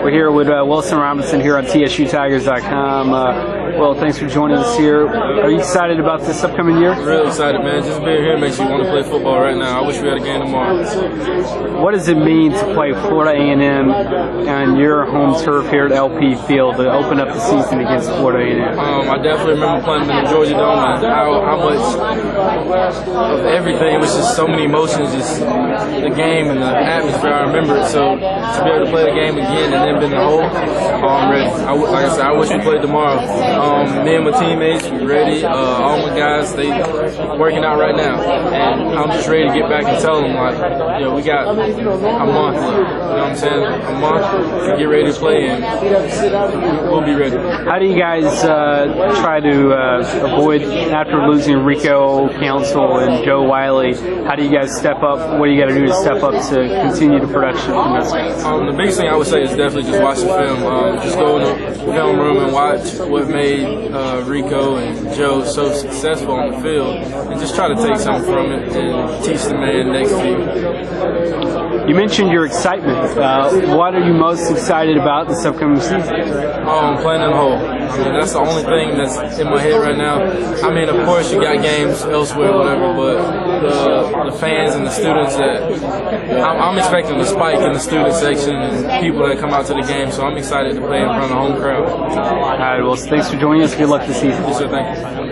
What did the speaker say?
We're here with Wilson Robinson here on TSUTigers.com. Well, thanks for joining us here. Are you excited about this upcoming year? Really excited, man. Just being here makes you want to play football right now. I wish we had a game tomorrow. What does it mean to play Florida A&M on your home turf here at LP Field to open up the season against Florida A&M? I definitely remember playing in the Georgia Dome and how much of everything. It was just so many emotions, just the game and the atmosphere. I remember it. So to be able to play the game again and then been the whole, I'm ready. Like I said, I wish we played tomorrow. Me and my teammates, we ready. All my guys, they working out right now, and I'm just ready to get back and tell them, like, we got a month. You know what I'm saying? A month to get ready to play, and we'll be ready. How do you guys try to avoid, after losing Rico Council and Joe Wiley, how do you guys step up? What do you got to do to step up to continue the production from those guys? The biggest thing I would say is definitely just watch the film. Just go in the film room and watch what made Rico and Joe so successful on the field, and just try to take something from it and teach the man next to you. You mentioned your excitement. What are you most excited about this upcoming season? Playing in the hole. I mean, that's the only thing that's in my head right now. I mean, of course, you got games elsewhere, whatever, but the fans and the students I'm expecting a spike in the student section and people that come out to the game, so I'm excited to play in front of the home crowd. All right, well, thanks for joining us. Good luck this season. Yes, sir, thank you.